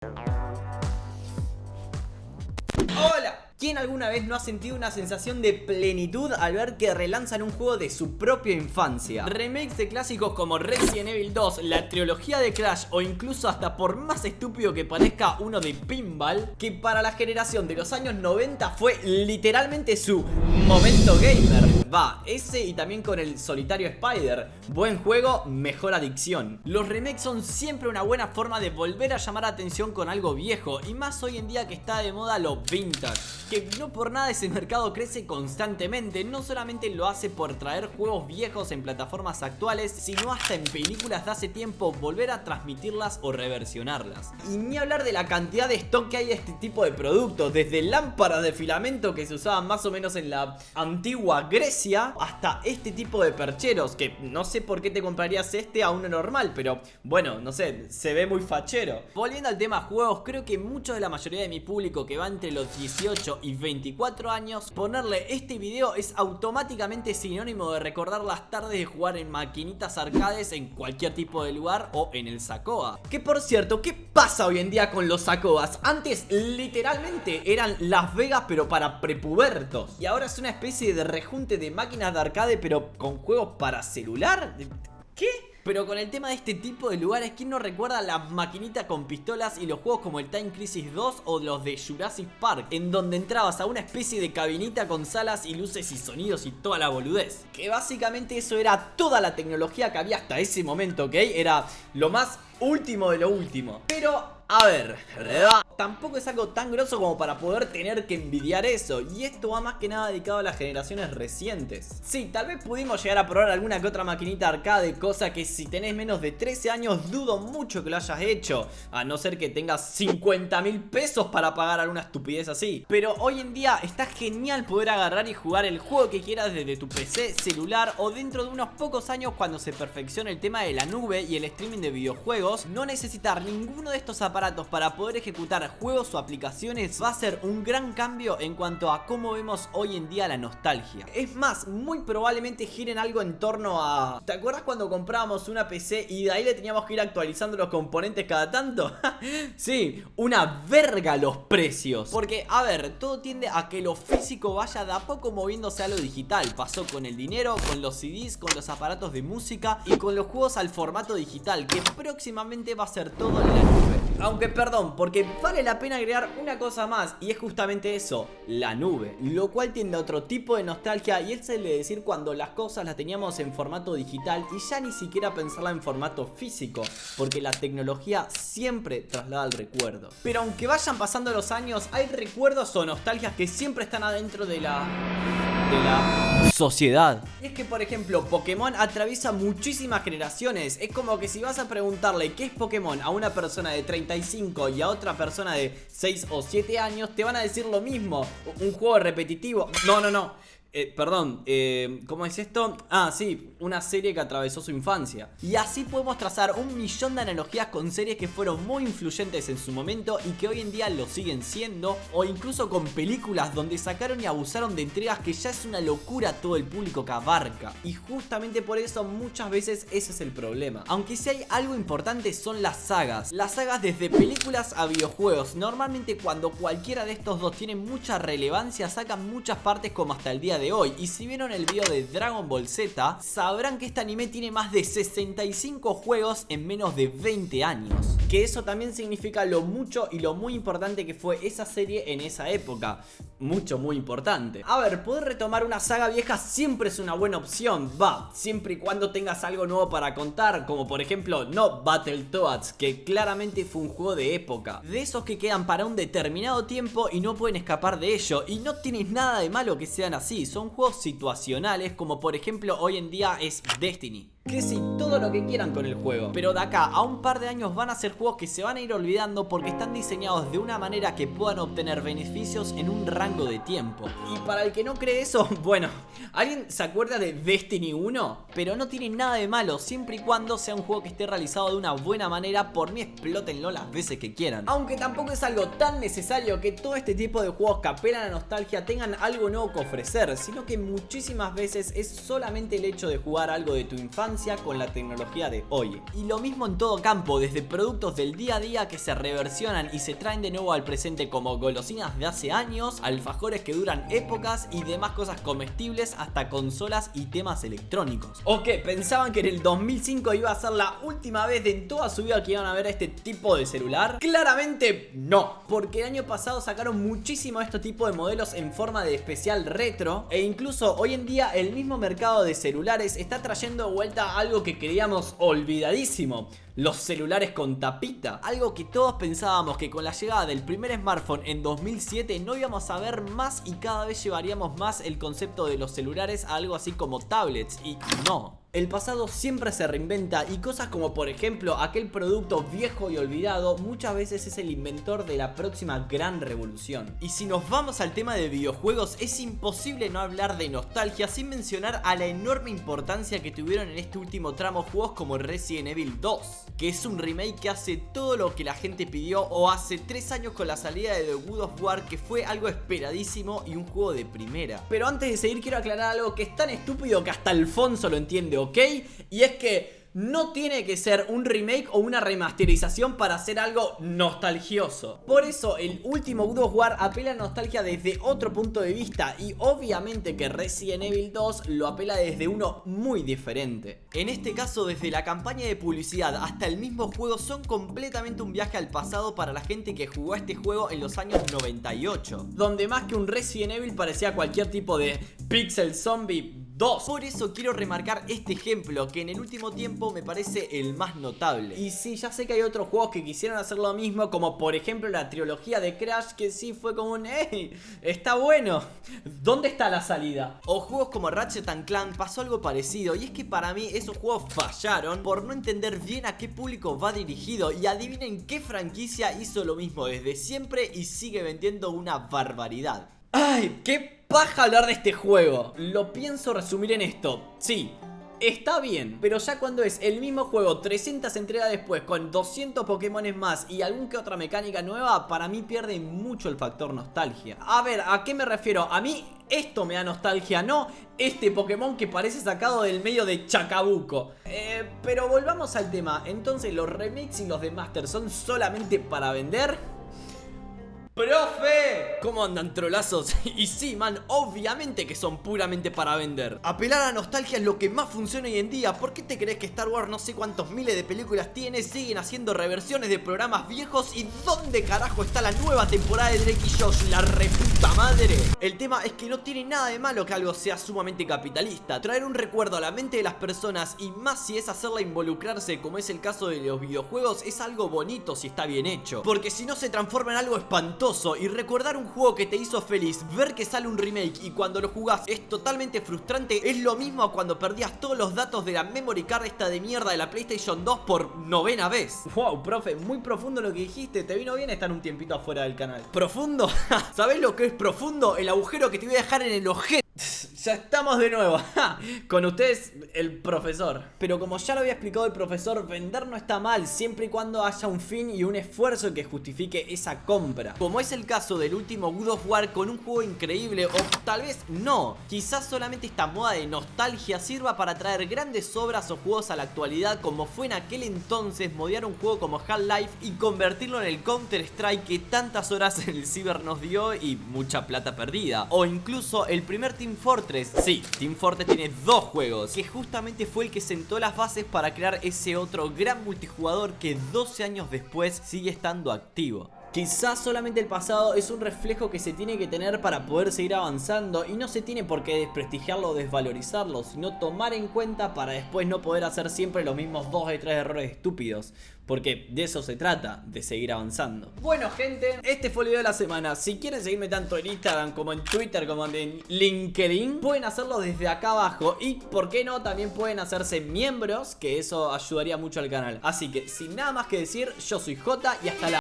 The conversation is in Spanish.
¡Hola! ¿Quién alguna vez no ha sentido una sensación de plenitud al ver que relanzan un juego de su propia infancia? Remakes de clásicos como Resident Evil 2, la trilogía de Crash o incluso hasta por más estúpido que parezca uno de Pinball, que para la generación de los años 90 fue literalmente su momento gamer. Va, ese y también con el solitario Spider. Buen juego, mejor adicción. Los remakes son siempre una buena forma de volver a llamar la atención con algo viejo, y más hoy en día que está de moda lo vintage, que no por nada ese mercado crece constantemente. No solamente lo hace por traer juegos viejos en plataformas actuales, sino hasta en películas de hace tiempo volver a transmitirlas o reversionarlas. Y ni hablar de la cantidad de stock que hay de este tipo de productos, desde lámparas de filamento que se usaban más o menos en la antigua Grecia, hasta este tipo de percheros, que no sé por qué te comprarías este a uno normal, pero bueno, no sé, se ve muy fachero. Volviendo al tema juegos, creo que mucho de la mayoría de mi público que va entre los 18 y 24 años, ponerle este video es automáticamente sinónimo de recordar las tardes de jugar en maquinitas arcades en cualquier tipo de lugar o en el Sacoa. Que por cierto, ¿qué pasa hoy en día con los Sacoas? Antes literalmente eran Las Vegas pero para prepubertos, y ahora es una especie de rejunte de máquinas de arcade pero con juegos para celular. ¿Qué? Pero con el tema de este tipo de lugares, ¿quién no recuerda las maquinitas con pistolas y los juegos como el Time Crisis 2 o los de Jurassic Park, en donde entrabas a una especie de cabinita con salas y luces y sonidos y toda la boludez? Que básicamente eso era toda la tecnología que había hasta ese momento, ¿ok? Era lo más último de lo último. Pero a ver, tampoco es algo tan grosso como para poder tener que envidiar eso, y esto va más que nada dedicado a las generaciones recientes. Sí, tal vez pudimos llegar a probar alguna que otra maquinita arcade, cosa que si tenés menos de 13 años dudo mucho que lo hayas hecho, a no ser que tengas 50.000 pesos para pagar alguna estupidez así. Pero hoy en día está genial poder agarrar y jugar el juego que quieras desde tu PC, celular, o dentro de unos pocos años, cuando se perfeccione el tema de la nube y el streaming de videojuegos, no necesitar ninguno de estos aparatos para poder ejecutar juegos o aplicaciones va a ser un gran cambio en cuanto a cómo vemos hoy en día la nostalgia. Es más, muy probablemente giren algo en torno a... ¿Te acuerdas cuando comprábamos una PC y de ahí le teníamos que ir actualizando los componentes cada tanto? Sí, una verga los precios. Porque, a ver, todo tiende a que lo físico vaya de a poco moviéndose a lo digital. Pasó con el dinero, con los CDs, con los aparatos de música y con los juegos al formato digital, que próximamente va a ser todo en la nube. Aunque perdón, porque vale la pena agregar una cosa más, y es justamente eso, la nube, lo cual tiende a otro tipo de nostalgia, y es el de decir cuando las cosas las teníamos en formato digital y ya ni siquiera pensarla en formato físico, porque la tecnología siempre traslada el recuerdo. Pero aunque vayan pasando los años, hay recuerdos o nostalgias que siempre están adentro de la sociedad. Y es que, por ejemplo, Pokémon atraviesa muchísimas generaciones. Es como que si vas a preguntarle qué es Pokémon a una persona de 35 y a otra persona de 6 o 7 años, te van a decir lo mismo. Un juego repetitivo. No. Perdón, ¿cómo es esto? Ah, sí, una serie que atravesó su infancia. Y así podemos trazar un millón de analogías con series que fueron muy influyentes en su momento y que hoy en día lo siguen siendo, o incluso con películas donde sacaron y abusaron de entregas que ya es una locura todo el público que abarca. Y justamente por eso muchas veces ese es el problema. Aunque si hay algo importante son las sagas. Las sagas desde películas a videojuegos. Normalmente cuando cualquiera de estos dos tiene mucha relevancia, sacan muchas partes como hasta el día de hoy. Y si vieron el video de Dragon Ball Z, sabrán que este anime tiene más de 65 juegos en menos de 20 años. Que eso también significa lo mucho y lo muy importante que fue esa serie en esa época. Mucho, muy importante. A ver, poder retomar una saga vieja siempre es una buena opción. Va, siempre y cuando tengas algo nuevo para contar, como por ejemplo, no Battletoads, que claramente fue un juego de época. De esos que quedan para un determinado tiempo y no pueden escapar de ello. Y no tienes nada de malo que sean así. Son juegos situacionales, como por ejemplo hoy en día es Destiny. Que sí, todo lo que quieran con el juego, pero de acá a un par de años van a ser juegos que se van a ir olvidando porque están diseñados de una manera que puedan obtener beneficios en un rango de tiempo. Y para el que no cree eso, bueno, ¿alguien se acuerda de Destiny 1? Pero no tiene nada de malo, siempre y cuando sea un juego que esté realizado de una buena manera. Por mí explótenlo las veces que quieran. Aunque tampoco es algo tan necesario que todo este tipo de juegos que apelan a nostalgia tengan algo nuevo que ofrecer, sino que muchísimas veces es solamente el hecho de jugar algo de tu infancia infancia con la tecnología de hoy. Y lo mismo en todo campo, desde productos del día a día que se reversionan y se traen de nuevo al presente como golosinas de hace años, alfajores que duran épocas y demás cosas comestibles, hasta consolas y temas electrónicos. ¿O qué? ¿Pensaban que en el 2005 iba a ser la última vez de en toda su vida que iban a ver este tipo de celular? Claramente no, porque el año pasado sacaron muchísimo este tipo de modelos en forma de especial retro, e incluso hoy en día el mismo mercado de celulares está trayendo de vuelta algo que creíamos olvidadísimo: los celulares con tapita. Algo que todos pensábamos que con la llegada del primer smartphone en 2007 no íbamos a ver más, y cada vez llevaríamos más el concepto de los celulares a algo así como tablets, y no. El pasado siempre se reinventa, y cosas como por ejemplo aquel producto viejo y olvidado muchas veces es el inventor de la próxima gran revolución. Y si nos vamos al tema de videojuegos, es imposible no hablar de nostalgia sin mencionar a la enorme importancia que tuvieron en este último tramo juegos como Resident Evil 2, que es un remake que hace todo lo que la gente pidió, o hace 3 años con la salida de The God of War, que fue algo esperadísimo y un juego de primera. Pero antes de seguir quiero aclarar algo que es tan estúpido que hasta Alfonso lo entiende, ¿ok? Y es que no tiene que ser un remake o una remasterización para hacer algo nostalgioso. Por eso el último God of War apela a nostalgia desde otro punto de vista, y obviamente que Resident Evil 2 lo apela desde uno muy diferente. En este caso, desde la campaña de publicidad hasta el mismo juego son completamente un viaje al pasado para la gente que jugó a este juego en los años 98, donde más que un Resident Evil parecía cualquier tipo de Pixel Zombie 2. Por eso quiero remarcar este ejemplo, que en el último tiempo me parece el más notable. Y sí, ya sé que hay otros juegos que quisieron hacer lo mismo, como por ejemplo la trilogía de Crash, que sí fue como un ¡ey! Está bueno, ¿dónde está la salida? O juegos como Ratchet & Clank pasó algo parecido, y es que para mí esos juegos fallaron por no entender bien a qué público va dirigido. Y adivinen qué franquicia hizo lo mismo desde siempre y sigue vendiendo una barbaridad. ¡Ay! ¡Qué paja hablar de este juego! Lo pienso resumir en esto. Sí, está bien, pero ya cuando es el mismo juego 300 entregas después, con 200 Pokémones más y algún que otra mecánica nueva, para mí pierde mucho el factor nostalgia. A ver, ¿a qué me refiero? A mí esto me da nostalgia, no este Pokémon que parece sacado del medio de Chacabuco. Pero volvamos al tema. Entonces, ¿los remakes y los remaster son solamente para vender? ¡Profe! ¿Cómo andan, trolazos? Y sí, man, obviamente que son puramente para vender. Apelar a nostalgia es lo que más funciona hoy en día. ¿Por qué te crees que Star Wars, no sé cuántos miles de películas tiene, siguen haciendo reversiones de programas viejos? ¿Y dónde carajo está la nueva temporada de Drake y Josh? ¡La reputa madre! El tema es que no tiene nada de malo que algo sea sumamente capitalista. Traer un recuerdo a la mente de las personas, y más si es hacerla involucrarse, como es el caso de los videojuegos, es algo bonito si está bien hecho. Porque si no, se transforma en algo espantoso. Y recordar un juego que te hizo feliz, ver que sale un remake y cuando lo jugás es totalmente frustrante, es lo mismo a cuando perdías todos los datos de la memory card esta de mierda de la PlayStation 2 por 9ª vez. Wow, profe, muy profundo lo que dijiste. Te vino bien estar un tiempito afuera del canal. ¿Profundo? ¿Sabés lo que es profundo? El agujero que te voy a dejar en el ojete. Ya estamos de nuevo. Con ustedes, el profesor. Pero como ya lo había explicado el profesor, vender no está mal, siempre y cuando haya un fin y un esfuerzo que justifique esa compra. Como es el caso del último God of War, con un juego increíble, o tal vez no. Quizás solamente esta moda de nostalgia sirva para traer grandes obras o juegos a la actualidad, como fue en aquel entonces modear un juego como Half-Life y convertirlo en el Counter-Strike que tantas horas en el ciber nos dio y mucha plata perdida. O incluso el primer Team Fortress. Sí, Team Fortress tiene 2 juegos, que justamente fue el que sentó las bases para crear ese otro gran multijugador que 12 años después sigue estando activo. Quizás solamente el pasado es un reflejo que se tiene que tener para poder seguir avanzando, y no se tiene por qué desprestigiarlo o desvalorizarlo, sino tomar en cuenta para después no poder hacer siempre los mismos 2 o 3 errores estúpidos. Porque de eso se trata, de seguir avanzando. Bueno, gente, este fue el video de la semana. Si quieren seguirme tanto en Instagram como en Twitter como en LinkedIn, pueden hacerlo desde acá abajo. Y por qué no, también pueden hacerse miembros, que eso ayudaría mucho al canal. Así que sin nada más que decir, yo soy Jota y hasta la